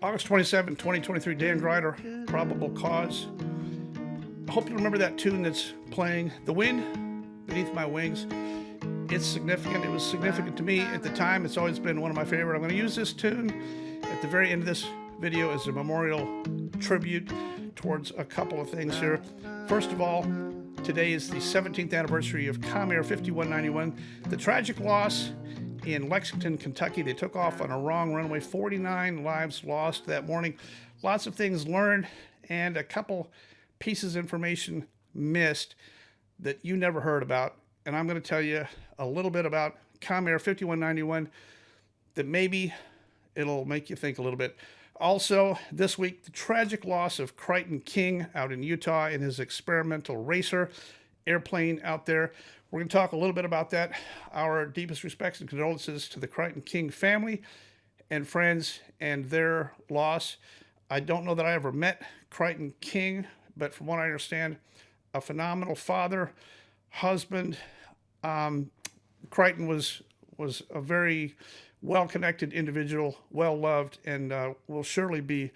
August 27, 2023, Dan Grider, Probable Cause. I hope you remember that tune that's playing, The Wind Beneath My Wings. It's significant. It was significant to me at the time. It's always been one of my favorite. I'm going to use this tune at the very end of this video as a memorial tribute towards a couple of things here. First of all, today is the 17th anniversary of Comair 5191, the tragic loss in Lexington, Kentucky. They took off on a wrong runway, 49 lives lost that morning. Lots of things learned and a couple pieces of information missed that you never heard about. And I'm going to tell you a little bit about Comair 5191 that maybe it'll make you think a little bit. Also, this week, the tragic loss of Creighton King out in Utah in his experimental racer airplane out there. We're going to talk a little bit about that. Our deepest respects and condolences to the Creighton King family and friends and their loss. I don't know that I ever met Creighton King, but from what I understand, a phenomenal father, husband. Creighton was a very well-connected individual, well-loved, and will surely be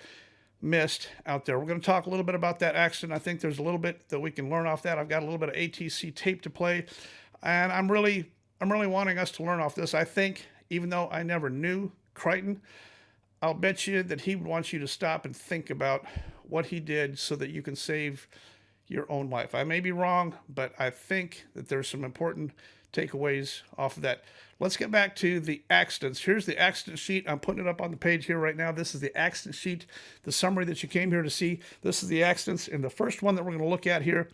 missed out there. We're going to talk a little bit about that accident. I think there's a little bit that we can learn off that. I've got a little bit of ATC tape to play, and I'm really wanting us to learn off this. I think, even though I never knew Creighton, I'll bet you that he would want you to stop and think about what he did so that you can save your own life. I may be wrong, but I think that there's some important takeaways off of that. Let's get back to the accidents. Here's the accident sheet. I'm putting it up on the page here right now. This is the accident sheet, the summary that you came here to see. This is the accidents, and the first one that we're going to look at here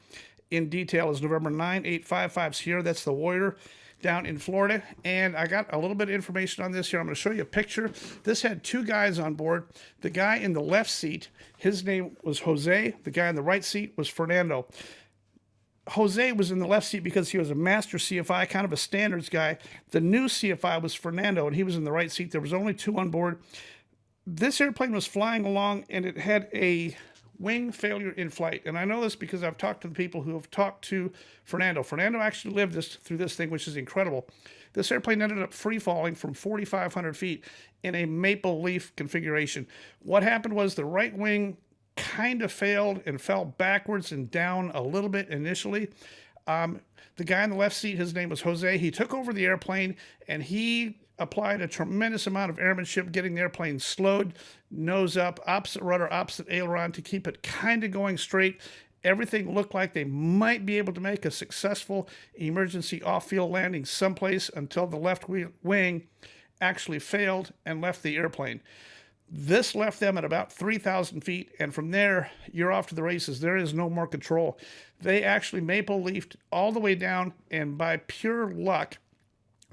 in detail is November 9855 Sierra. That's the Warrior down in Florida, and I got a little bit of information on this here. I'm going to show you a picture. This had two guys on board. The guy in the left seat, his name was Jose. The guy in the right seat was Fernando. Jose was in the left seat because he was a master CFI, kind of a standards guy. The new CFI was Fernando, and he was in the right seat. There was only two on board. This airplane was flying along, and it had a wing failure in flight. And I know this because I've talked to the people who have talked to Fernando. Fernando actually lived through this thing, which is incredible. This airplane ended up free falling from 4,500 feet in a maple leaf configuration. What happened was the right wing kind of failed and fell backwards and down a little bit initially. The guy in the left seat, his name was Jose. He took over the airplane and he applied a tremendous amount of airmanship, getting the airplane slowed, nose up, opposite rudder, opposite aileron to keep it kind of going straight. Everything looked like they might be able to make a successful emergency off-field landing someplace until the left wing actually failed and left the airplane. This left them at about 3,000 feet, and from there, you're off to the races. There is no more control. They actually maple leafed all the way down, and by pure luck,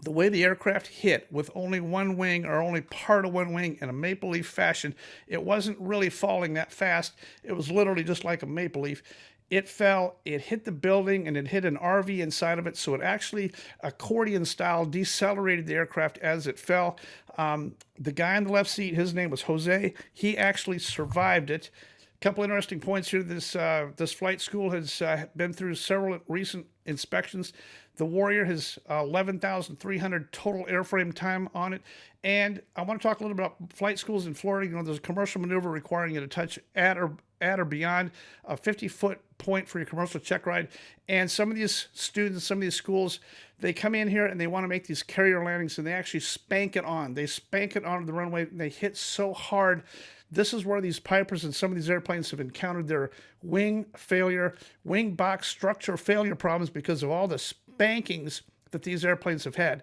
the way the aircraft hit with only one wing or only part of one wing in a maple leaf fashion, it wasn't really falling that fast. It was literally just like a maple leaf. It fell, it hit the building, and it hit an RV inside of it, so it actually accordion-style decelerated the aircraft as it fell. The guy in the left seat, his name was Jose. He actually survived it. A couple interesting points here. This flight school has been through several recent inspections. The Warrior has 11,300 total airframe time on it. And I want to talk a little bit about flight schools in Florida. You know, there's a commercial maneuver requiring you to touch at or beyond a 50-foot point for your commercial check ride. And some of these students, some of these schools, they come in here and they want to make these carrier landings, and they actually spank it on. They spank it onto the runway, and they hit so hard. This is where these Pipers and some of these airplanes have encountered their wing failure, wing box structure failure problems because of all the spankings that these airplanes have had.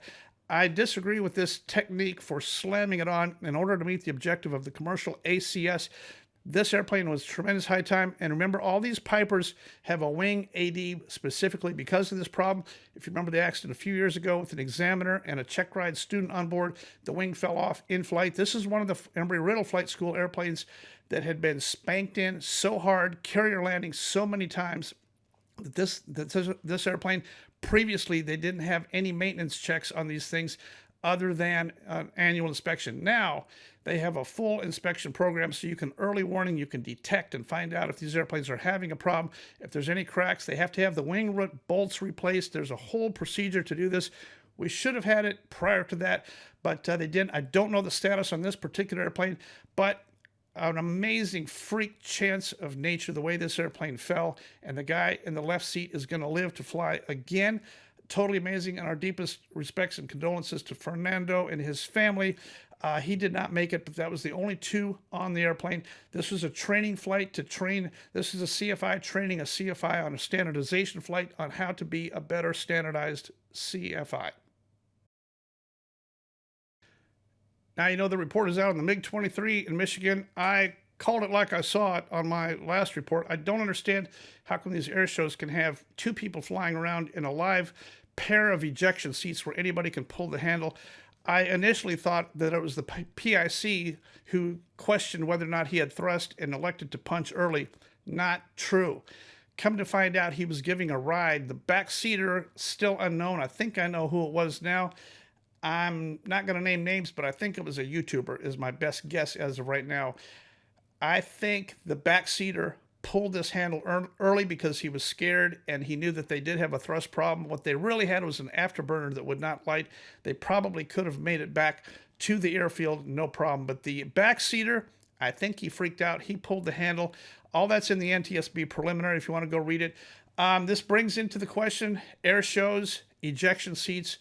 I disagree with this technique for slamming it on in order to meet the objective of the commercial ACS. This airplane was tremendous high time, and remember, all these Pipers have a wing AD specifically because of this problem. If you remember the accident a few years ago with an examiner and a check ride student on board, the wing fell off in flight. This is one of the Embry-Riddle Flight School airplanes that had been spanked in so hard, carrier landing so many times, that this airplane, previously they didn't have any maintenance checks on these things other than an annual inspection. Now they have a full inspection program, so you can early warning, you can detect and find out if these airplanes are having a problem. If there's any cracks, they have to have the wing bolts replaced. There's a whole procedure to do this. We should have had it prior to that, but they didn't. I don't know the status on this particular airplane, but an amazing freak chance of nature, the way this airplane fell, and the guy in the left seat is going to live to fly again. Totally amazing, and our deepest respects and condolences to Fernando and his family. He did not make it, but that was the only two on the airplane. This was a training flight to train. This is a CFI training a CFI on a standardization flight on how to be a better standardized CFI. Now, you know, the report is out on the MiG-23 in Michigan. I called it like I saw it on my last report. I don't understand how come these air shows can have two people flying around in a live pair of ejection seats where anybody can pull the handle. I initially thought that it was the PIC who questioned whether or not he had thrust and elected to punch early. Not true. Come to find out, he was giving a ride. The backseater, still unknown. I think I know who it was now. I'm not going to name names, but I think it was a YouTuber, is my best guess as of right now. I think the backseater pulled this handle early because he was scared and he knew that they did have a thrust problem. What they really had was an afterburner that would not light. They probably could have made it back to the airfield, no problem. But the backseater, I think he freaked out. He pulled the handle. All that's in the NTSB preliminary if you want to go read it. This brings into the question air shows, ejection seats,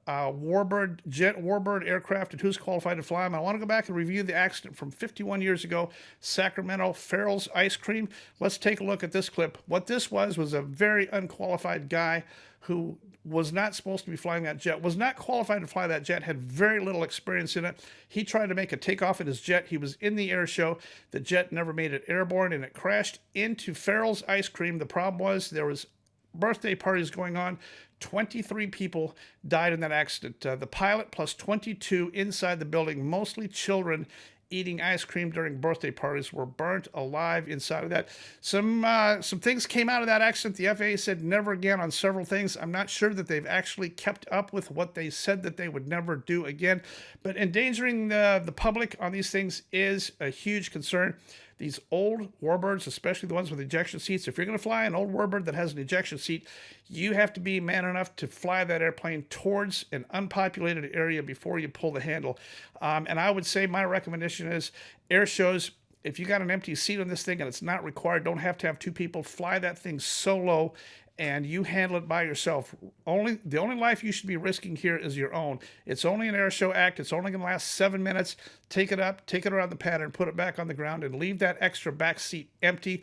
Warbird, jet Warbird aircraft, and who's qualified to fly them. I want to go back and review the accident from 51 years ago, Sacramento, Farrell's Ice Cream. Let's take a look at this clip. What this was a very unqualified guy who was not supposed to be flying that jet, was not qualified to fly that jet, had very little experience in it. He tried to make a takeoff in his jet. He was in the air show. The jet never made it airborne, and it crashed into Farrell's Ice Cream. The problem was there was birthday parties going on. 23 people died in that accident. The pilot plus 22 inside the building, mostly children eating ice cream during birthday parties, were burnt alive inside of that. Some things came out of that accident. The FAA said never again on several things. I'm not sure that they've actually kept up with what they said that they would never do again. But endangering the public on these things is a huge concern. These old Warbirds, especially the ones with ejection seats, if you're going to fly an old Warbird that has an ejection seat, you have to be man enough to fly that airplane towards an unpopulated area before you pull the handle. And I would say my recommendation is air shows, if you got an empty seat on this thing and it's not required, don't have to have two people, fly that thing solo and you handle it by yourself. The only life you should be risking here is your own. It's only an air show act. It's only going to last 7 minutes. Take it up, take it around the pattern, put it back on the ground, and leave that extra back seat empty,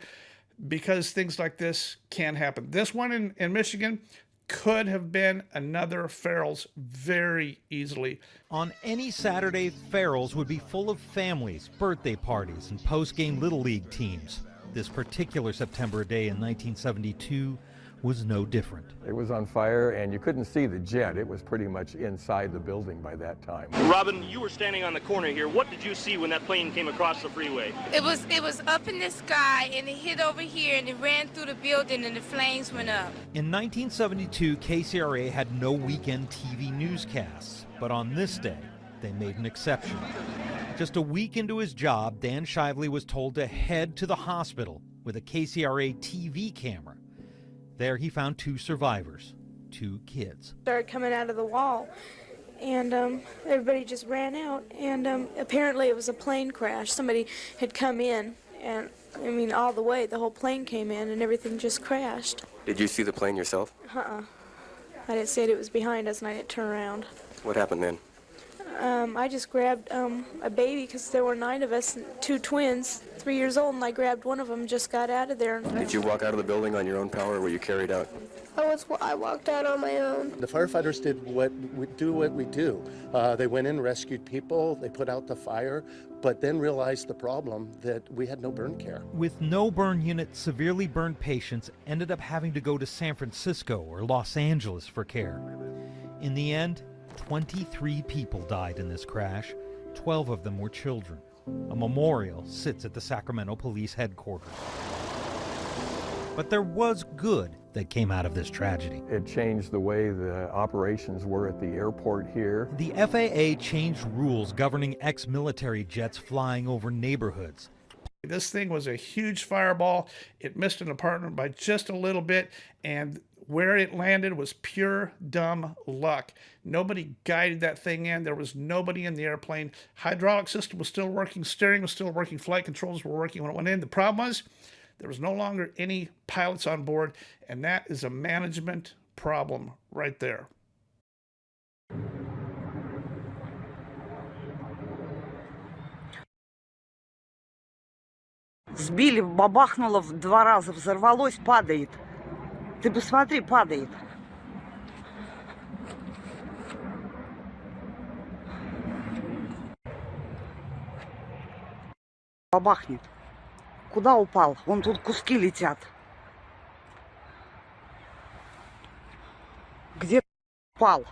because things like this can happen. This one in Michigan could have been another Farrell's very easily. On any Saturday, Farrell's would be full of families, birthday parties, and post-game Little League teams. This particular September day in 1972 was no different. It was on fire, and you couldn't see the jet. It was pretty much inside the building by that time. Robin, you were standing on the corner here. What did you see when that plane came across the freeway? It was up in the sky, and it hit over here, and it ran through the building, and the flames went up. In 1972, KCRA had no weekend TV newscasts, but on this day, they made an exception. Just a week into his job, Dan Shively was told to head to the hospital with a KCRA TV camera. There he found two survivors, two kids. Started coming out of the wall, and everybody just ran out, and apparently it was a plane crash. Somebody had come in, and I mean all the way, the whole plane came in and everything just crashed. Did you see the plane yourself? I didn't see it, it was behind us and I didn't turn around. What happened then? I just grabbed a baby, because there were 9 of us, 2 twins, 3 years old, and I grabbed one of them and just got out of there. Did you walk out of the building on your own power, or were you carried out? I walked out on my own. The firefighters did what we do. They went in, rescued people, they put out the fire, but then realized the problem that we had no burn care. With no burn unit, severely burned patients ended up having to go to San Francisco or Los Angeles for care. In the end, 23 people died in this crash. 12 of them were children. A memorial sits at the Sacramento Police Headquarters. But there was good that came out of this tragedy. It changed the way the operations were at the airport here. The FAA changed rules governing ex-military jets flying over neighborhoods. This thing was a huge fireball. It missed an apartment by just a little bit, and Where it landed was pure dumb luck. Nobody guided that thing in. There was nobody in the airplane. Hydraulic system was still working. Steering was still working. Flight controls were working when it went in. The problem was there was no longer any pilots on board, and that is a management problem right there. Сбили, бабахнуло в 2 раза, взорвалось, падает. Ты посмотри, падает. Бабахнет. Куда упал? Вон тут куски летят. Где упал?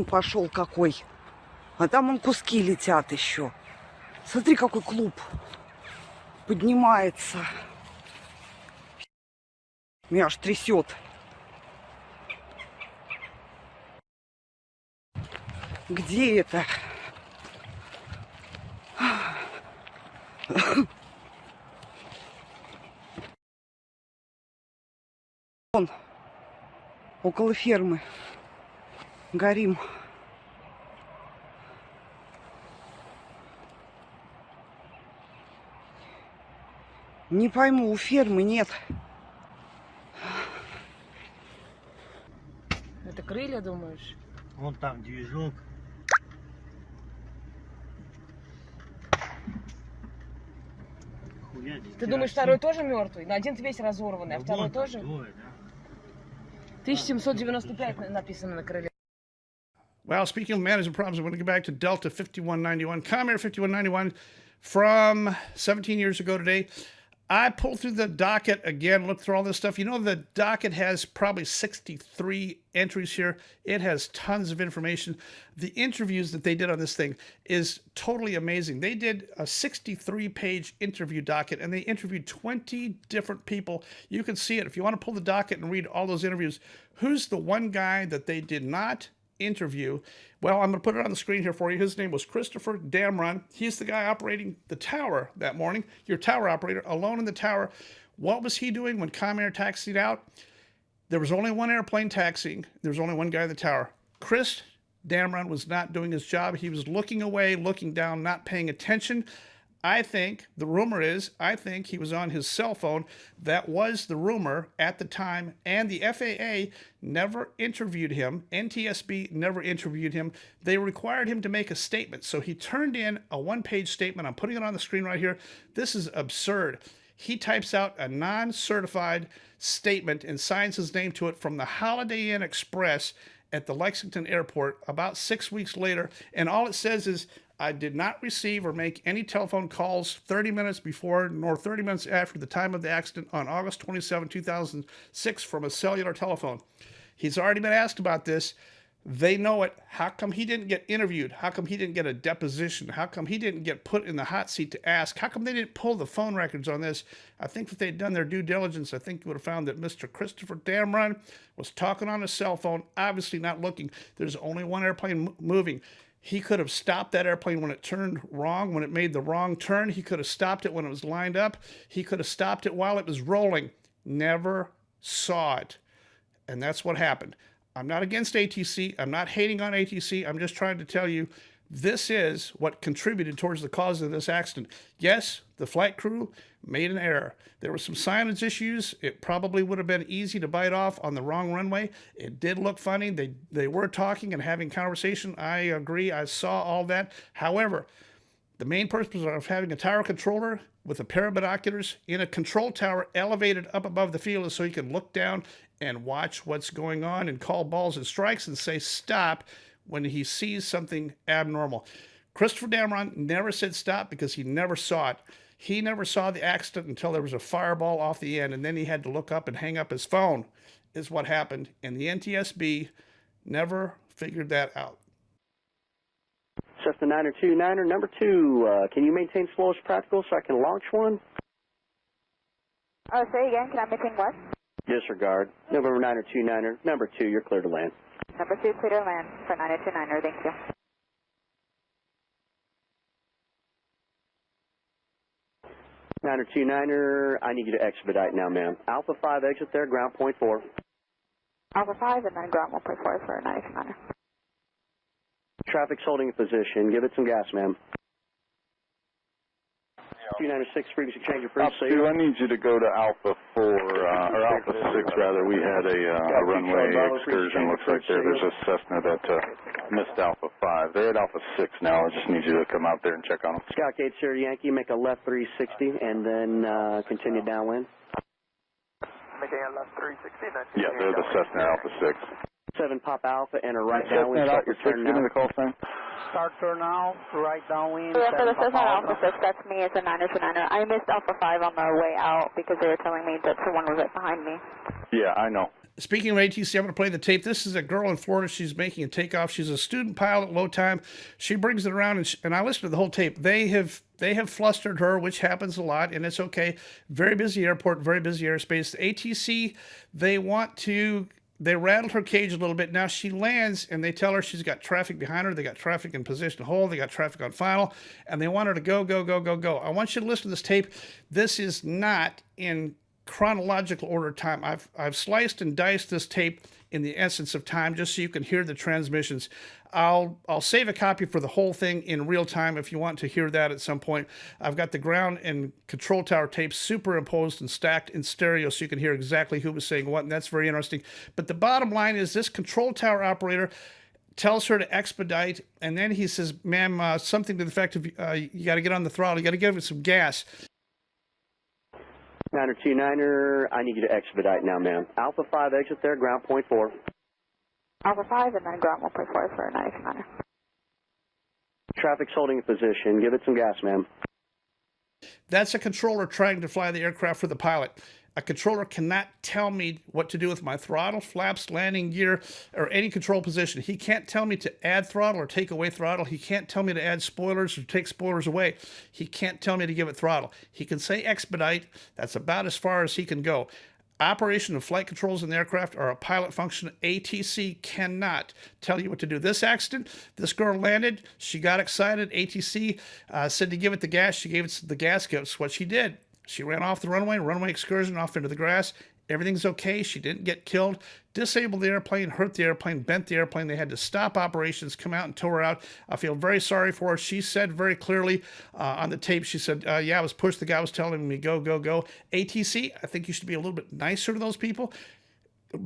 Пошел какой. А там вон куски летят еще. Смотри, какой клуб. Поднимается. Меня аж трясет. Где это? Вон, около фермы. Горим. Не пойму, у фермы нет. Это крылья, думаешь? Вон там движок. Ты думаешь, второй тоже мертвый? На один весь разорванный, а второй тоже? 1795 написано на крыле. Well, speaking of management problems, I'm going to go back to Delta 5191, Comair 5191 from 17 years ago today. I pulled through the docket again, looked through all this stuff. You know, the docket has probably 63 entries here. It has tons of information. The interviews that they did on this thing is totally amazing. They did a 63-page interview docket, and they interviewed 20 different people. You can see it. If you want to pull the docket and read all those interviews, who's the one guy that they did not interview? Well, I'm going to put it on the screen here for you. His name was Christopher Damron. He's the guy operating the tower that morning, your tower operator, alone in the tower. What was he doing when Comair taxied out? There was only one airplane taxiing. There was only one guy in the tower. Chris Damron was not doing his job. He was looking away, looking down, not paying attention. I think, the rumor is, I think he was on his cell phone. That was the rumor at the time, and the FAA never interviewed him. NTSB never interviewed him. They required him to make a statement, so he turned in a one-page statement. I'm putting it on the screen right here. This is absurd. He types out a non-certified statement and signs his name to it from the Holiday Inn Express at the Lexington airport about 6 weeks later, and all it says is, I did not receive or make any telephone calls 30 minutes before nor 30 minutes after the time of the accident on August 27, 2006 from a cellular telephone. He's already been asked about this. They know it. How come he didn't get interviewed? How come he didn't get a deposition? How come he didn't get put in the hot seat to ask? How come they didn't pull the phone records on this? I think if they'd done their due diligence, I think you would have found that Mr. Christopher Damron was talking on his cell phone, obviously not looking. There's only one airplane moving. He could have stopped that airplane when it turned wrong, when it made the wrong turn. He could have stopped it when it was lined up. He could have stopped it while it was rolling. Never saw it. And that's what happened. I'm not against ATC. I'm not hating on ATC. I'm just trying to tell you this is what contributed towards the cause of this accident. Yes, the flight crew made an error. There were some signage issues. It probably would have been easy to bite off on the wrong runway. It did look funny. They were talking and having conversation. I agree. I saw all that. However, the main purpose of having a tower controller with a pair of binoculars in a control tower elevated up above the field is so you can look down and watch what's going on and call balls and strikes and say stop when he sees something abnormal. Christopher Damron never said stop because he never saw it. He never saw the accident until there was a fireball off the end, and then he had to look up and hang up his phone, is what happened. And the NTSB never figured that out. Cessna 929er, number 2, can you maintain slow as practical so I can launch one? Oh, say again, can I maintain what? Disregard. November 929er, number 2, you're clear to land. Number 2, clear to land for 929er, thank you. Niner 29er, I need you to expedite now, ma'am. Alpha 5 exit there, ground point 4. Alpha 5 and then ground 1.4 for 929er. Traffic's holding a position. Give it some gas, ma'am. 296, frequency change approved. Alpha 2, I need you to go to Alpha 4, or Alpha 6 rather. We had a runway excursion. Looks like there's a Cessna that missed Alpha 5. They're at Alpha 6 now. I just need you to come out there and check on them. Scout Gate Sierra Yankee, make a left 360 and then continue downwind. Making a left 360, then yeah, they're the Cessna Alpha 6. 7 Pop Alpha, enter right downwind, start your turn Give me now. the call sign. Start turn now, right downwind. Yeah, for the Cessna Alpha 6, that's me. It's a 929er. I missed Alpha 5 on the way out because they were telling me that someone was right behind me. Yeah, I know. Speaking of ATC, I'm going to play the tape. This is a girl in Florida. She's making a takeoff. She's a student pilot, low time. She brings it around, and I listened to the whole tape. They have flustered her, which happens a lot, and it's okay. Very busy airport, very busy airspace. The ATC, they rattled her cage a little bit. Now she lands, and they tell her she's got traffic behind her. They got traffic in position to hold. They got traffic on final, and they want her to go, go, go, go, go. I want you to listen to this tape. This is not in chronological order of time. I've sliced and diced this tape in the essence of time just so you can hear the transmissions. I'll save a copy for the whole thing in real time if you want to hear that at some point. I've got the ground and control tower tapes superimposed and stacked in stereo so you can hear exactly who was saying what, and that's very interesting. But the bottom line is this control tower operator tells her to expedite, and then he says, ma'am, something to the effect of, you got to get on the throttle, you got to give it some gas. 929er, I need you to expedite now, ma'am. Alpha 5 exit there, ground point 4. Alpha 5 and then ground 1.4 for 929er. Traffic's holding a position. Give it some gas, ma'am. That's a controller trying to fly the aircraft for the pilot. A controller cannot tell me what to do with my throttle, flaps, landing gear, or any control position. He can't tell me to add throttle or take away throttle. He can't tell me to add spoilers or take spoilers away. He can't tell me to give it throttle. He can say expedite. That's about as far as he can go. Operation of flight controls in the aircraft are a pilot function. ATC cannot tell you what to do. This accident, this girl landed. She got excited. ATC said to give it the gas. She gave it the gas. Guess what she did? She ran off the runway excursion off into the grass. Everything's okay. She didn't get killed. Disabled the airplane, hurt the airplane, bent the airplane. They had to stop operations, come out and tow her out. I feel very sorry for her. She said very clearly on the tape, she said, yeah, I was pushed. The guy was telling me, go, go, go. ATC, I think you should be a little bit nicer to those people.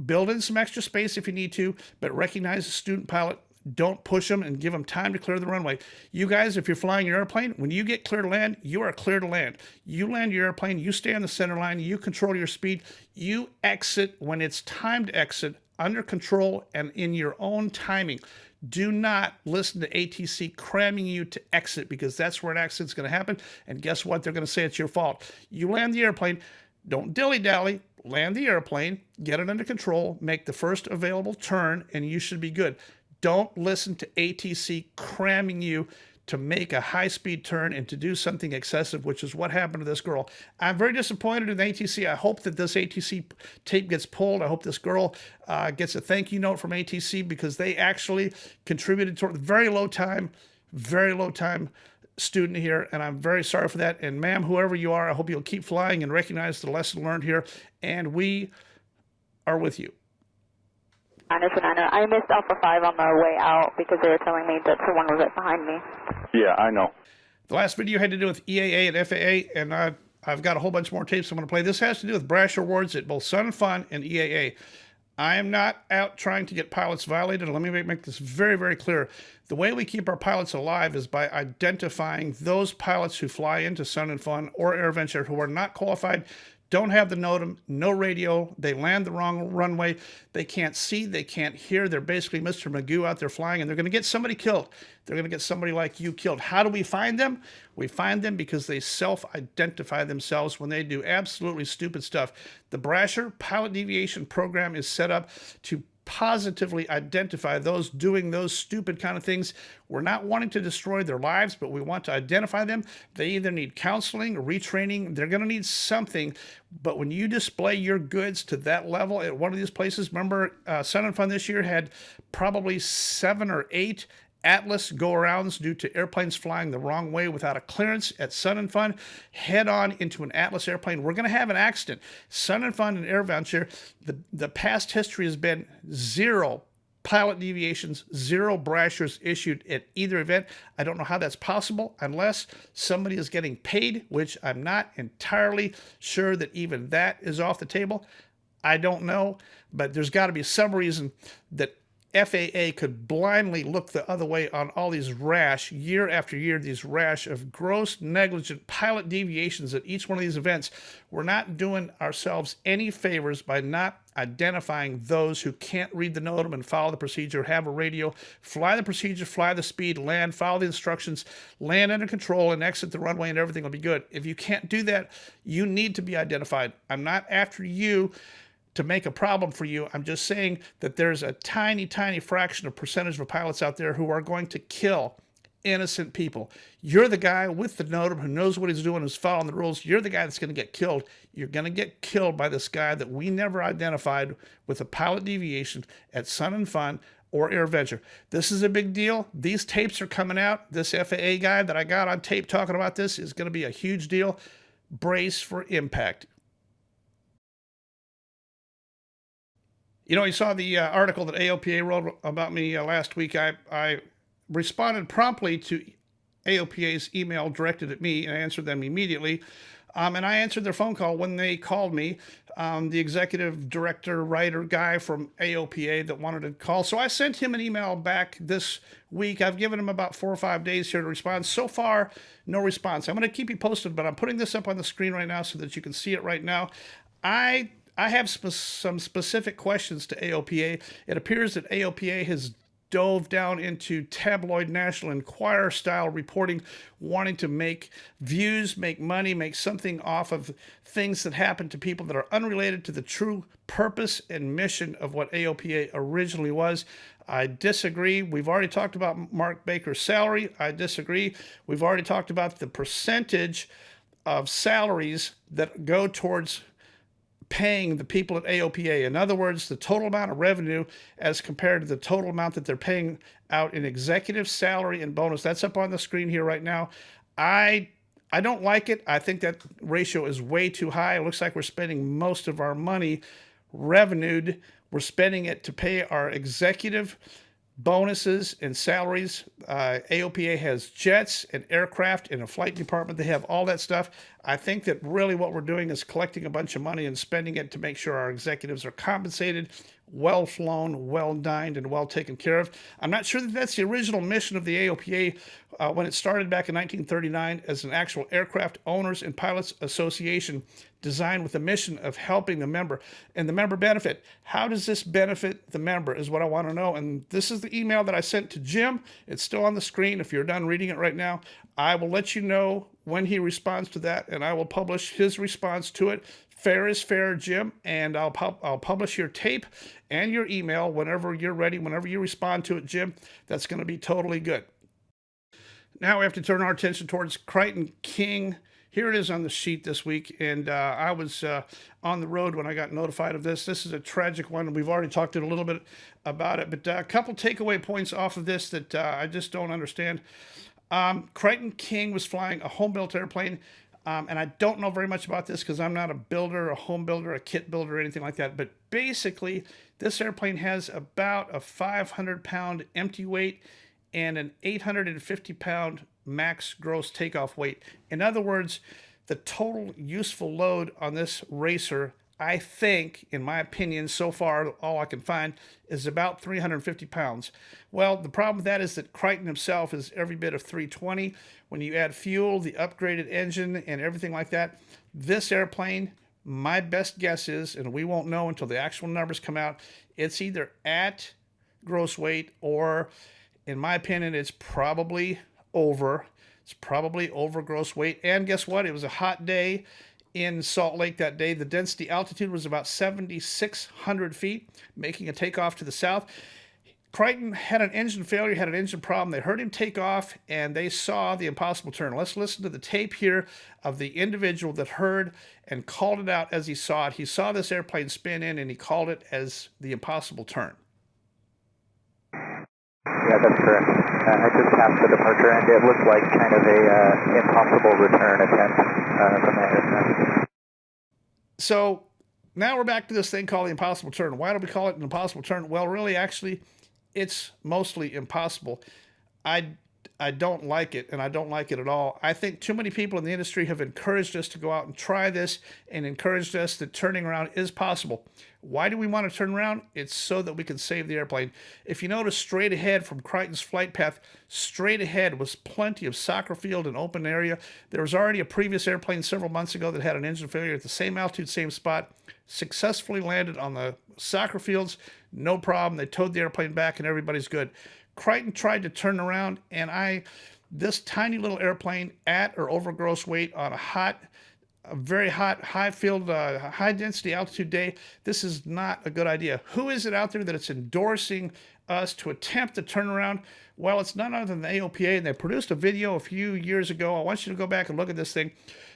Build in some extra space if you need to, but recognize the student pilot. Don't push them and give them time to clear the runway. You guys, if you're flying your airplane, when you get clear to land, you are clear to land. You land your airplane, you stay on the center line, you control your speed, you exit when it's time to exit, under control and in your own timing. Do not listen to ATC cramming you to exit, because that's where an accident's going to happen. And guess what? They're going to say it's your fault. You land the airplane. Don't dilly-dally. Land the airplane, get it under control, make the first available turn, and you should be good. Don't listen to ATC cramming you to make a high-speed turn and to do something excessive, which is what happened to this girl. I'm very disappointed in ATC. I hope that this ATC tape gets pulled. I hope this girl gets a thank you note from ATC, because they actually contributed toward very low time student here, and I'm very sorry for that. And ma'am, whoever you are, I hope you'll keep flying and recognize the lesson learned here, and we are with you. I missed Alpha 5 on the way out because they were telling me that someone was right behind me. Yeah, I know. The last video had to do with EAA and FAA, and I've got a whole bunch more tapes I'm going to play. This has to do with Brash Awards at both Sun and Fun and EAA. I am not out trying to get pilots violated. Let me make this very, very clear. The way we keep our pilots alive is by identifying those pilots who fly into Sun and Fun or AirVenture who are not qualified, don't have the NOTAM, no radio, they land the wrong runway, they can't see, they can't hear, they're basically Mr. Magoo out there flying, and they're going to get somebody killed. They're going to get somebody like you killed. How do we find them? We find them because they self-identify themselves when they do absolutely stupid stuff. The Brasher Pilot Deviation Program is set up to positively identify those doing those stupid kind of things. We're not wanting to destroy their lives, but we want to identify them. They either need counseling or retraining. They're going to need something. But when you display your goods to that level at one of these places, remember Sun and Fun this year had probably 7 or 8 Atlas go-arounds due to airplanes flying the wrong way without a clearance at Sun and Fun, head on into an Atlas airplane. We're going to have an accident. Sun and Fun and AirVenture, the past history has been 0 pilot deviations, 0 Brashers issued at either event. I don't know how that's possible unless somebody is getting paid, which I'm not entirely sure that even that is off the table. I don't know, but there's got to be some reason that FAA could blindly look the other way on all these rash, year after year, these rash of gross negligent pilot deviations at each one of these events. We're not doing ourselves any favors by not identifying those who can't read the NOTAM and follow the procedure, have a radio, fly the procedure, fly the speed, land, follow the instructions, land under control, and exit the runway, and everything will be good. If you can't do that, you need to be identified. I'm not after you to make a problem for you. I'm just saying that there's a tiny, tiny fraction of percentage of pilots out there who are going to kill innocent people. You're the guy with the NOTAM who knows what he's doing, who's following the rules. You're the guy that's going to get killed. You're going to get killed by this guy that we never identified with a pilot deviation at Sun and Fun or AirVenture. This is a big deal. These tapes are coming out. This FAA guy that I got on tape talking about this is going to be a huge deal. Brace for impact. You know, you saw the article that AOPA wrote about me last week. I responded promptly to AOPA's email directed at me and answered them immediately. And I answered their phone call when they called me, the executive director, writer guy from AOPA that wanted to call. So I sent him an email back this week. I've given him about 4 or 5 days here to respond. So far, no response. I'm going to keep you posted, but I'm putting this up on the screen right now so that you can see it right now. I have some specific questions to AOPA. It appears that AOPA has dove down into tabloid National Enquirer style reporting, wanting to make views, make money, make something off of things that happen to people that are unrelated to the true purpose and mission of what AOPA originally was. I disagree. We've already talked about Mark Baker's salary. I disagree. We've already talked about the percentage of salaries that go towards paying the people at AOPA. In other words, the total amount of revenue as compared to the total amount that they're paying out in executive salary and bonus. That's up on the screen here right now. I don't like it. I think that ratio is way too high. It looks like we're spending most of our money revenued. We're spending it to pay our executive bonuses and salaries. AOPA has jets and aircraft and a flight department. They have all that stuff. I think that really what we're doing is collecting a bunch of money and spending it to make sure our executives are compensated, well flown, well dined, and well taken care of. I'm not sure that that's the original mission of the AOPA when it started back in 1939 as an actual Aircraft Owners and Pilots Association designed with the mission of helping the member and the member benefit. How does this benefit the member is what I want to know. And this is the email that I sent to Jim. It's still on the screen. If you're done reading it right now, I will let you know when he responds to that, and I will publish his response to it. Fair is fair, Jim, and I'll publish your tape and your email whenever you're ready, whenever you respond to it, Jim. That's going to be totally good. Now we have to turn our attention towards Creighton King. Here it is on the sheet this week, and I was on the road when I got notified of this. This is a tragic one. We've already talked a little bit about it, but a couple takeaway points off of this that I just don't understand. Creighton King was flying a home-built airplane, and I don't know very much about this because I'm not a builder, a home builder, a kit builder, or anything like that. But basically, this airplane has about a 500-pound empty weight and an 850-pound max gross takeoff weight. In other words, the total useful load on this racer, I think, in my opinion, so far, all I can find, is about 350 pounds. Well, the problem with that is that Creighton himself is every bit of 320. When you add fuel, the upgraded engine, and everything like that, this airplane, my best guess is, and we won't know until the actual numbers come out, it's either at gross weight or, in my opinion, it's probably over. It's probably over gross weight. And guess what? It was a hot day in Salt Lake that day. The density altitude was about 7,600 feet, making a takeoff to the south. Creighton had an engine failure, had an engine problem. They heard him take off, and they saw the impossible turn. Let's listen to the tape here of the individual that heard and called it out as he saw it. He saw this airplane spin in, and he called it as the impossible turn. Yeah, that's correct. I just passed the departure and it looked like kind of a impossible return attempt from that aircraft. So now we're back to this thing called the impossible turn. Why do we call it an impossible turn? Well, really, actually, it's mostly impossible. I don't like it, and I don't like it at all. I think too many people in the industry have encouraged us to go out and try this and encouraged us that turning around is possible. Why do we want to turn around? It's so that we can save the airplane. If you notice straight ahead from Creighton's flight path, straight ahead was plenty of soccer field and open area. There was already a previous airplane several months ago that had an engine failure at the same altitude, same spot, successfully landed on the soccer fields, no problem. They towed the airplane back and everybody's good. Creighton tried to turn around, and this tiny little airplane at or over gross weight on a very hot, high field, high density altitude day, this is not a good idea. Who is it out there that it's endorsing us to attempt to turn around? Well, it's none other than the AOPA, and they produced a video a few years ago. I want you to go back and look at this thing.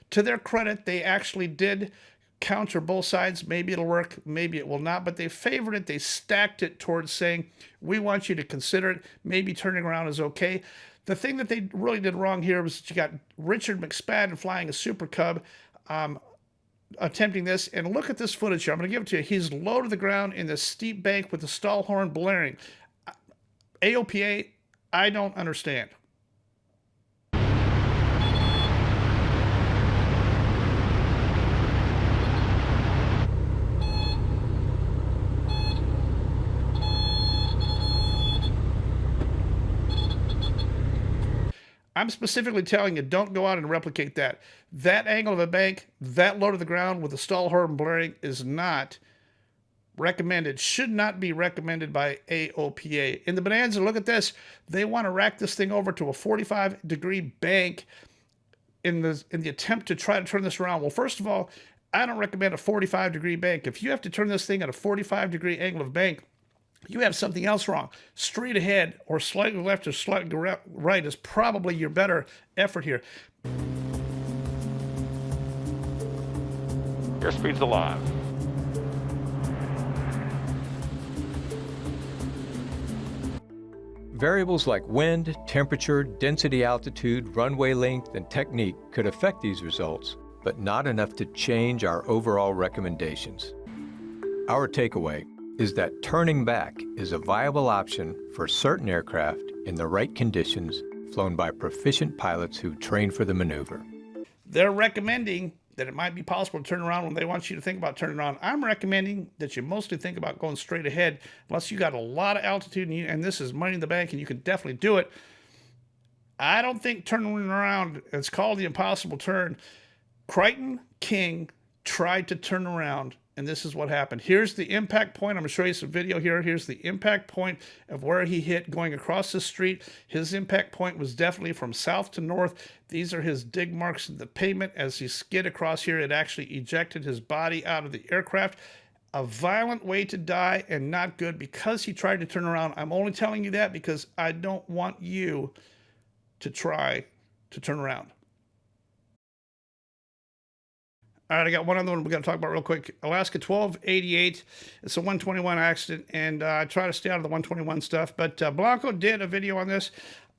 To their credit, they actually did counter both sides. Maybe it'll work, maybe it will not, but they favored it. They stacked it towards saying, we want you to consider it. Maybe turning around is okay. The thing that they really did wrong here was that you got Richard McSpadden flying a Super Cub, attempting this. And look at this footage here. I'm going to give it to you. He's low to the ground in this steep bank with the stall horn blaring. AOPA, I don't understand. I'm specifically telling you, don't go out and replicate that. That angle of a bank, that low to the ground with the stall horn blaring is not recommended, should not be recommended by AOPA. In the Bonanza, look at this. They want to rack this thing over to a 45-degree bank in the attempt to try to turn this around. Well, first of all, I don't recommend a 45-degree bank. If you have to turn this thing at a 45-degree angle of bank, you have something else wrong. Straight ahead or slightly left or slightly right is probably your better effort here. Airspeed's alive. Variables like wind, temperature, density, altitude, runway length, and technique could affect these results, but not enough to change our overall recommendations. Our takeaway is that turning back is a viable option for certain aircraft in the right conditions, flown by proficient pilots who train for the maneuver. They're recommending that it might be possible to turn around when they want you to think about turning around. I'm recommending that you mostly think about going straight ahead, unless you got a lot of altitude and this is money in the bank and you can definitely do it. I don't think turning around, it's called the impossible turn. Creighton King tried to turn around, and this is what happened. Here's the impact point. I'm going to show you some video here. Here's the impact point of where he hit going across the street. His impact point was definitely from south to north. These are his dig marks in the pavement. As he skid across here, it actually ejected his body out of the aircraft. A violent way to die and not good because he tried to turn around. I'm only telling you that because I don't want you to try to turn around. All right, I got one other one we got to talk about real quick. Alaska 1288. It's a 121 accident, and I try to stay out of the 121 stuff. But Blanco did a video on this.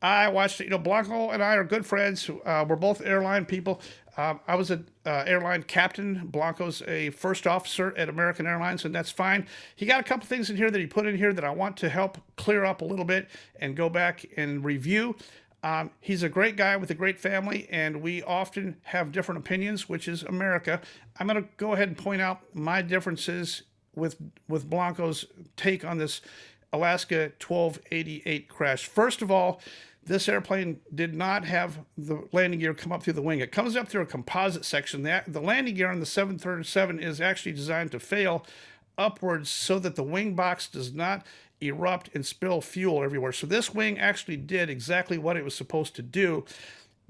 I watched it. You know, Blanco and I are good friends. We're both airline people. I was an airline captain. Blanco's a first officer at American Airlines, and that's fine. He got a couple things in here that he put in here that I want to help clear up a little bit and go back and review. He's a great guy with a great family, and we often have different opinions, which is America. I'm going to go ahead and point out my differences with Blanco's take on this Alaska 1288 crash. First of all, this airplane did not have the landing gear come up through the wing. It comes up through a composite section. The landing gear on the 737 is actually designed to fail upwards so that the wing box does not erupt and spill fuel everywhere. So this wing actually did exactly what it was supposed to do.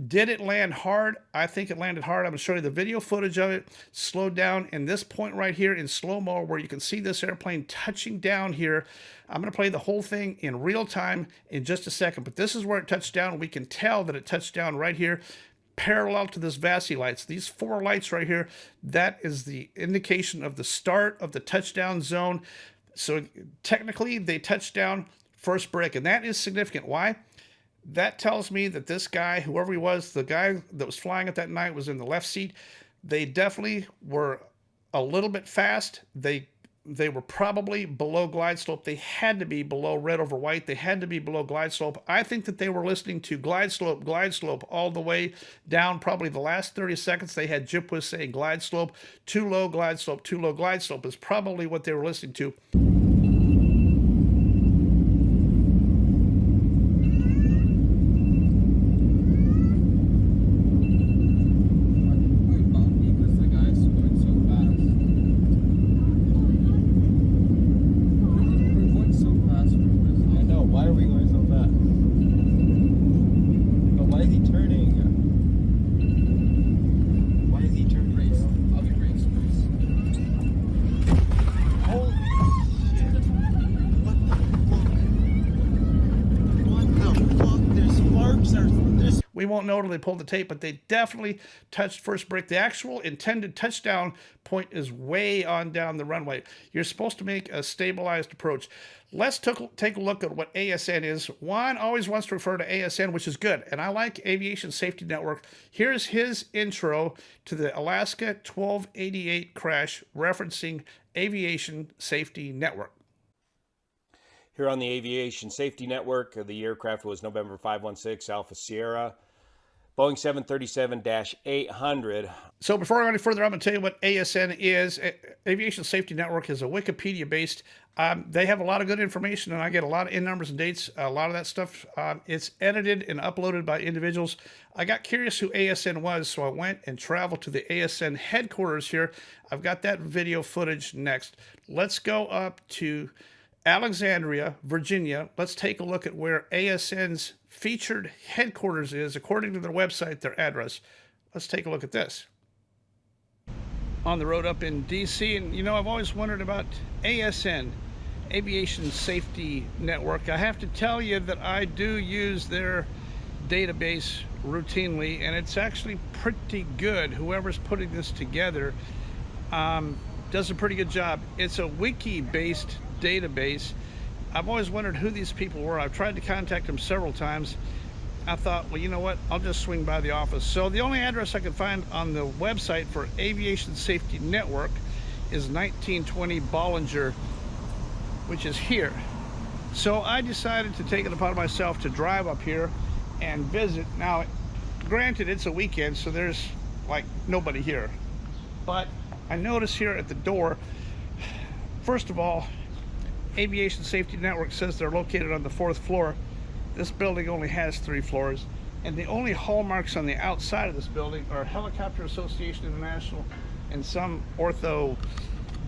Did it land hard? I think it landed hard. I'm going to show you the video footage of it, slowed down in this point right here in slow-mo where you can see this airplane touching down here. I'm going to play the whole thing in real time in just a second, but this is where it touched down. We can tell that it touched down right here parallel to this VASI lights. These four lights right here, that is the indication of the start of the touchdown zone. So technically they touched down first brick, and that is significant. Why? That tells me that this guy, whoever he was, the guy that was flying it that night, was in the left seat. They definitely were a little bit fast. They were probably below glide slope. They had to be below red over white. They had to be below glide slope. I think that they were listening to glide slope all the way down. Probably the last 30 seconds they had JIPWIS saying glide slope, too low glide slope, too low glide slope is probably what they were listening to. We won't know till they pull the tape, but they definitely touched first brick. The actual intended touchdown point is way on down the runway. You're supposed to make a stabilized approach. Let's take a look at what ASN is. Juan always wants to refer to ASN, which is good, and I like Aviation Safety Network. Here's his intro to the Alaska 1288 crash referencing Aviation Safety Network. Here on the Aviation Safety Network, the aircraft was November 516 Alpha Sierra, Boeing 737-800. So before I go any further, I'm going to tell you what ASN is. Aviation Safety Network is a Wikipedia-based. They have a lot of good information, and I get a lot of in numbers and dates. A lot of that stuff, it's edited and uploaded by individuals. I got curious who ASN was, so I went and traveled to the ASN headquarters here. I've got that video footage next. Let's go up to Alexandria, Virginia. Let's take a look at where ASN's featured headquarters is, according to their website, their address. Let's take a look at this. On the road up in DC, and you know, I've always wondered about ASN, Aviation Safety Network. I have to tell you that I do use their database routinely, and it's actually pretty good. Whoever's putting this together does a pretty good job. It's a wiki-based database. I've always wondered who these people were. I've tried to contact them several times. I thought, well, you know what? I'll just swing by the office. So the only address I could find on the website for Aviation Safety Network is 1920 Bollinger, which is here. So I decided to take it upon myself to drive up here and visit. Now, granted, it's a weekend, so there's like nobody here. But I notice here at the door, first of all, Aviation Safety Network says they're located on the 4th floor. This building only has 3 floors, and the only hallmarks on the outside of this building are Helicopter Association International and some ortho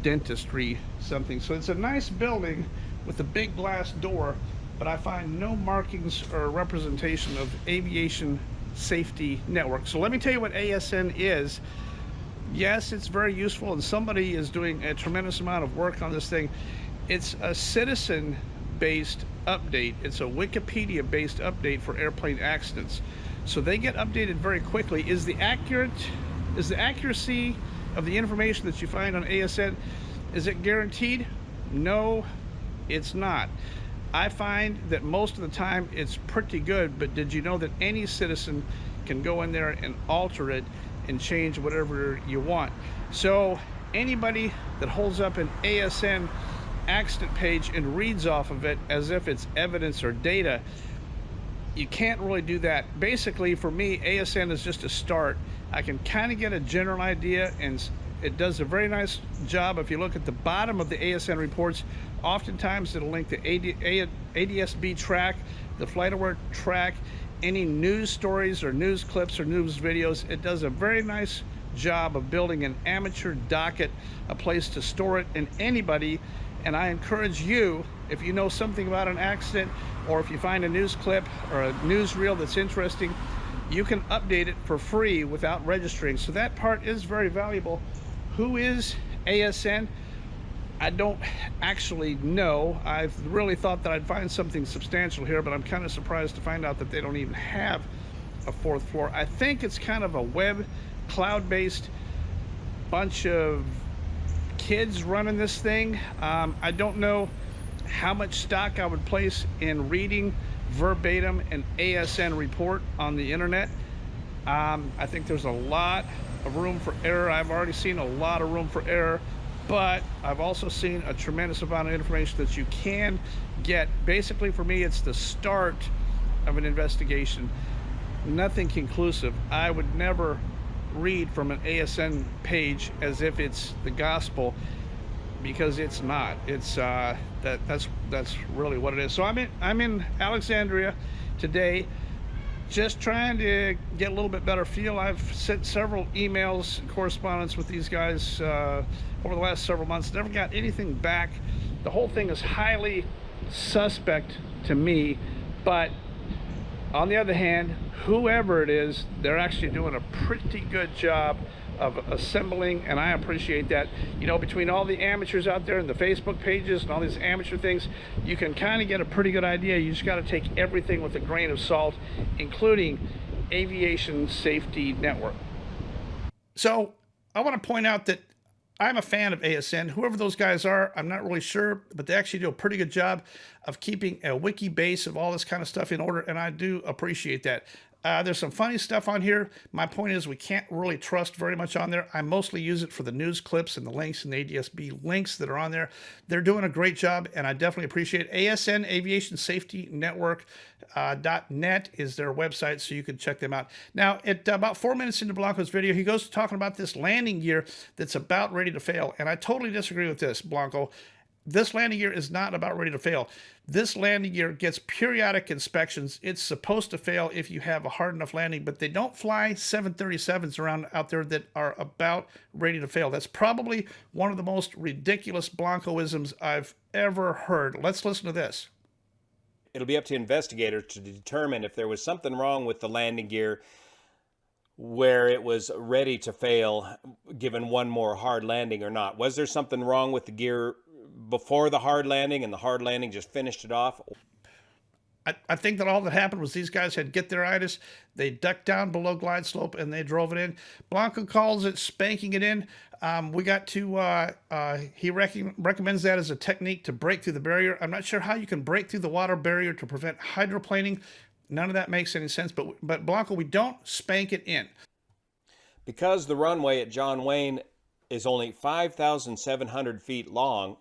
dentistry something. So it's a nice building with a big glass door, but I find no markings or representation of Aviation Safety Network. So let me tell you what ASN is. Yes, it's very useful, and somebody is doing a tremendous amount of work on this thing. It's a citizen-based update. It's a Wikipedia-based update for airplane accidents. So they get updated very quickly. Is the accuracy of the information that you find on ASN, is it guaranteed? No, it's not. I find that most of the time it's pretty good, but did you know that any citizen can go in there and alter it and change whatever you want? So anybody that holds up an ASN accident page and reads off of it as if it's evidence or data, you can't really do that. Basically, for me, ASN is just a start. I can kind of get a general idea, and it does a very nice job. If you look at the bottom of the ASN reports, oftentimes it'll link the ADSB track, the FlightAware track, any news stories or news clips or news videos. It does a very nice job of building an amateur docket, a place to store it, and anybody. And I encourage you, if you know something about an accident, or if you find a news clip or a newsreel that's interesting, you can update it for free without registering. So that part is very valuable. Who is ASN? I don't actually know. I've really thought that I'd find something substantial here, but I'm kind of surprised to find out that they don't even have a 4th floor. I think it's kind of a web, cloud-based bunch of kids running this thing. I don't know how much stock I would place in reading verbatim an ASN report on the internet. I think there's a lot of room for error. I've already seen a lot of room for error, but I've also seen a tremendous amount of information that you can get. Basically, for me, it's the start of an investigation. Nothing conclusive. I would never read from an ASN page as if it's the gospel, because it's not. It's that's really what it is. So I'm in Alexandria today, just trying to get a little bit better feel. I've sent several emails and correspondence with these guys over the last several months. Never got anything back. The whole thing is highly suspect to me, but on the other hand, whoever it is, they're actually doing a pretty good job of assembling, and I appreciate that. You know, between all the amateurs out there and the Facebook pages and all these amateur things, you can kind of get a pretty good idea. You just got to take everything with a grain of salt, including Aviation Safety Network. So I want to point out that I'm a fan of ASN. Whoever those guys are, I'm not really sure, but they actually do a pretty good job of keeping a wiki base of all this kind of stuff in order, and I do appreciate that. There's some funny stuff on here. My point is, we can't really trust very much on there. I mostly use it for the news clips and the links and the ADSB links that are on there. They're doing a great job, and I definitely appreciate it. ASN, Aviation Safety Network .net is their website, so you can check them out. Now, at about 4 minutes into Blanco's video, he goes to talking about this landing gear that's about ready to fail, and I totally disagree with this, Blanco. This landing gear is not about ready to fail. This landing gear gets periodic inspections. It's supposed to fail if you have a hard enough landing, but they don't fly 737s around out there that are about ready to fail. That's probably one of the most ridiculous Blancoisms I've ever heard. Let's listen to this. It'll be up to investigators to determine if there was something wrong with the landing gear where it was ready to fail given one more hard landing or not. Was there something wrong with the gear before the hard landing and the hard landing just finished it off? I think that all that happened was these guys had get-there-itis. They ducked down below glide slope and they drove it in. Blanco calls it spanking it in. We got to, he recommends that as a technique to break through the barrier. I'm not sure how you can break through the water barrier to prevent hydroplaning. None of that makes any sense, but Blanco, we don't spank it in. Because the runway at John Wayne is only 5,700 feet long,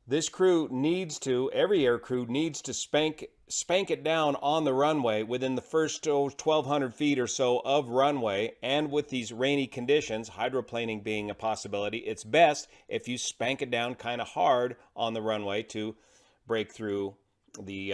this crew needs to, every air crew needs to spank it down on the runway within the first 1,200 feet or so of runway. And with these rainy conditions, hydroplaning being a possibility, it's best if you spank it down kind of hard on the runway to break through the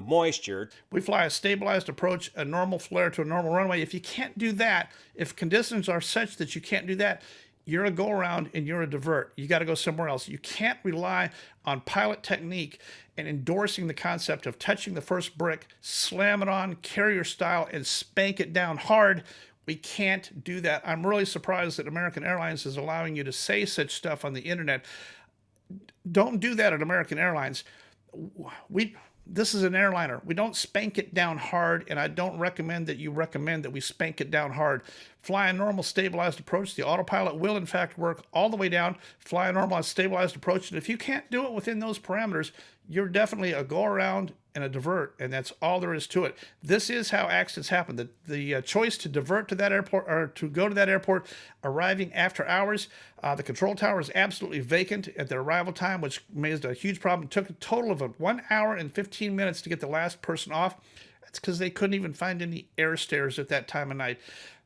moisture. We fly a stabilized approach, a normal flare to a normal runway. If you can't do that, if conditions are such that you can't do that, you're a go-around and you're a divert. You got to go somewhere else. You can't rely on pilot technique and endorsing the concept of touching the first brick, slam it on carrier style, and spank it down hard. We can't do that. I'm really surprised that American Airlines is allowing you to say such stuff on the internet. Don't do that at American Airlines. This is an airliner. We don't spank it down hard, and I don't recommend that you recommend that we spank it down hard. Fly a normal stabilized approach. The autopilot will, in fact, work all the way down. Fly a normal stabilized approach, and if you can't do it within those parameters, you're definitely a go-around and a divert, and that's all there is to it. This is how accidents happen. The choice to divert to that airport, or to go to that airport arriving after hours, the control tower is absolutely vacant at their arrival time, which made a huge problem. It took a total of 1 hour and 15 minutes to get the last person off. That's because they couldn't even find any air stairs at that time of night.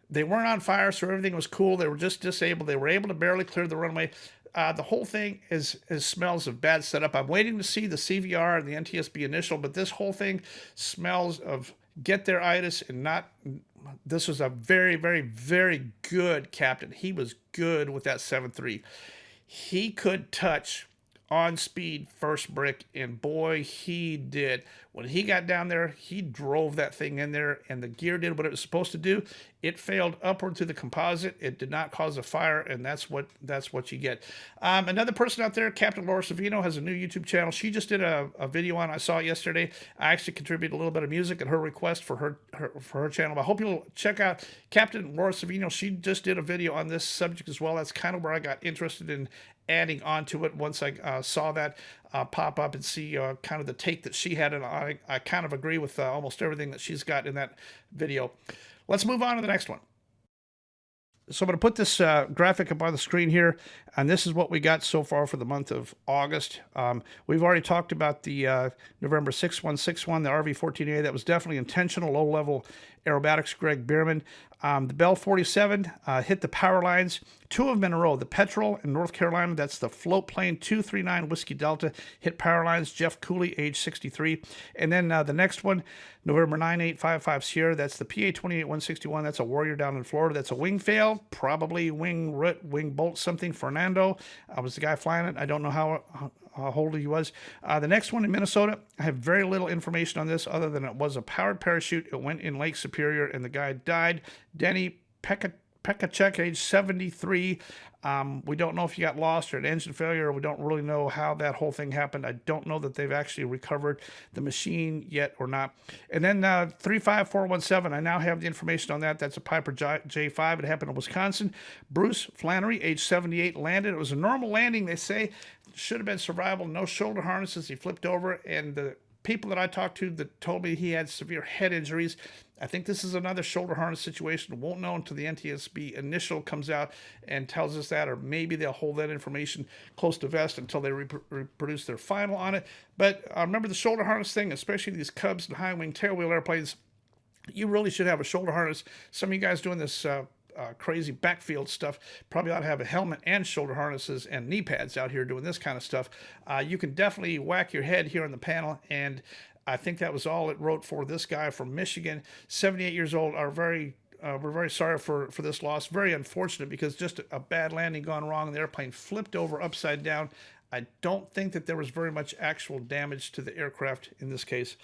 They weren't on fire, so everything was cool. They were just disabled. They were able to barely clear the runway. The whole thing smells of bad setup. I'm waiting to see the CVR and the NTSB initial, but this whole thing smells of get-there-itis and not. This was a very, very, very good captain. He was good with that 7.3. He could touch on speed first brick, and boy, he did. When he got down there, he drove that thing in there, and the gear did what it was supposed to do. It failed upward to the composite. It did not cause a fire, and that's what you get. Another person out there, Captain Laura Savino, has a new YouTube channel. She just did a video on. I saw it yesterday. I actually contributed a little bit of music at her request for her channel. I hope you'll check out Captain Laura Savino. She just did a video on this subject as well. That's kind of where I got interested in adding on to it once I saw that pop up and see kind of the take that she had, and I kind of agree with almost everything that she's got in that video. Let's move on to the next one. So I'm going to put this graphic up on the screen here, and this is what we got so far for the month of August. We've already talked about the November 6161, the RV-14A. That was definitely intentional, low-level aerobatics, Greg Bierman. The Bell 47 hit the power lines, 2 of them in a row. The Petrel in North Carolina, that's the float plane 239 Whiskey Delta, hit power lines. Jeff Cooley, age 63. And then the next one, November 9855 Sierra, that's the PA 28161. That's a Warrior down in Florida. That's a wing fail, probably wing bolt something. Fernando was the guy flying it. I don't know how old he was. The next one in Minnesota, I have very little information on this other than it was a powered parachute. It went in Lake Superior and the guy died. Denny Pekacek, age 73. We don't know if he got lost or an engine failure. We don't really know how that whole thing happened. I don't know that they've actually recovered the machine yet or not. And then 35417, I now have the information on that. That's a Piper J5. It happened in Wisconsin. Bruce Flannery, age 78, landed. It was a normal landing, they say. Should have been survivable. No shoulder harnesses. He flipped over, and the people that I talked to that told me he had severe head injuries. I think this is another shoulder harness situation. Won't know until the NTSB initial comes out and tells us that, or maybe they'll hold that information close to vest until they reproduce their final on it. But remember the shoulder harness thing, especially these Cubs and high-wing tailwheel airplanes. You really should have a shoulder harness. Some of you guys doing this crazy backfield stuff probably ought to have a helmet and shoulder harnesses and knee pads out here doing this kind of stuff. You can definitely whack your head here on the panel, and I think that was all it wrote for this guy from Michigan, 78 years old. We're very sorry for this loss. Very unfortunate, because just a bad landing gone wrong. The airplane flipped over upside down. I don't think that there was very much actual damage to the aircraft in this case.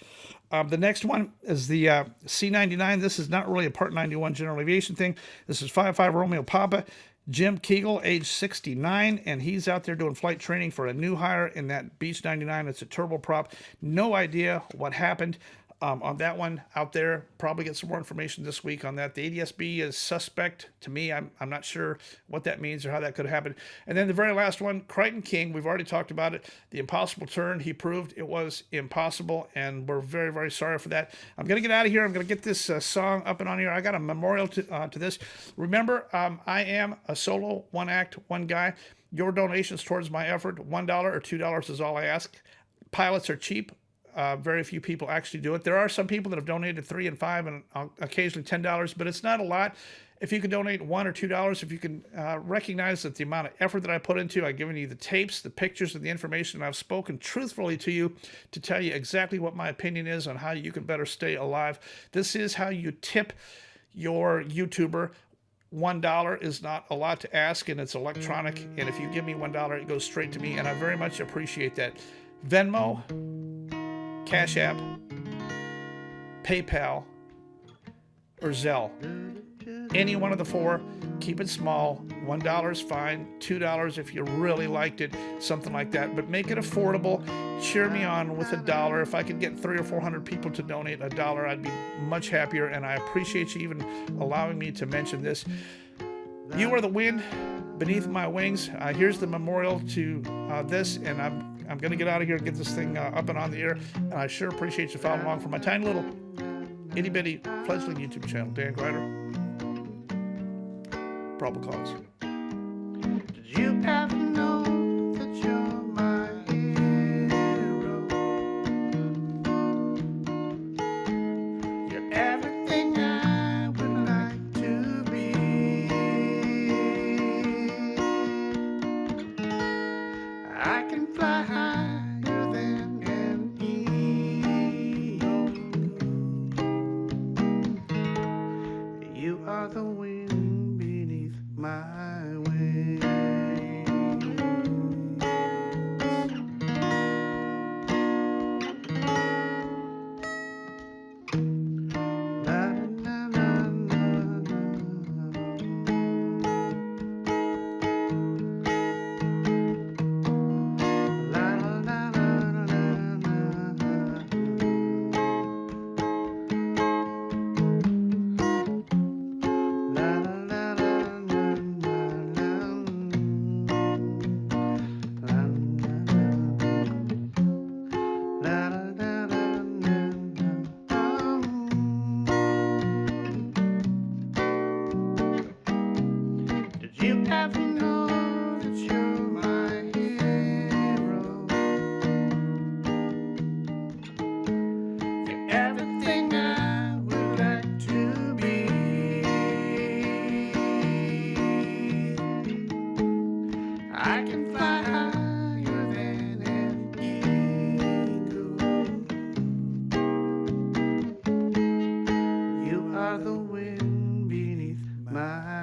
The next one is the C-99. This is not really a Part 91 general aviation thing. This is 55 Romeo Papa. Jim Kegel, age 69, and he's out there doing flight training for a new hire in that Beech 99. It's a turboprop. No idea what happened on that one out there. Probably get some more information this week on that. The ADSB is suspect to me. I'm not sure what that means or how that could have happened. And then the very last one, Creighton King. We've already talked about it. The impossible turn. He proved it was impossible, and we're very, very sorry for that. I'm going to get out of here. I'm going to get this song up and on here. I got a memorial to this. Remember, I am a solo, one act, one guy. Your donations towards my effort, $1 or $2 is all I ask. Pilots are cheap. Very few people actually do it. There are some people that have donated $3 and $5 and occasionally $10, but it's not a lot. If you can donate $1 or $2, if you can recognize that the amount of effort that I put into, I've given you the tapes, the pictures, and the information, and I've spoken truthfully to you to tell you exactly what my opinion is on how you can better stay alive. This is how you tip your YouTuber. $1 is not a lot to ask, and it's electronic, and if you give me $1, it goes straight to me, and I very much appreciate that. Venmo, Cash App, PayPal, or Zelle. Any one of the four. Keep it small. $1 is fine. $2 if you really liked it, something like that. But make it affordable. Cheer me on with $1. If I could get 300 or 400 people to donate $1, I'd be much happier. And I appreciate you even allowing me to mention this. You are the wind beneath my wings. Here's the memorial to this, and I'm going to get out of here and get this thing up and on the air. And I sure appreciate you following along for my tiny little itty-bitty fledgling YouTube channel. Dan Greider. Probable cause. Did you ever know that you're my hero? You're everything I would like to be. I can fly higher than an eagle. You are the wind beneath my I can fly higher than an eagle. You are the wind beneath my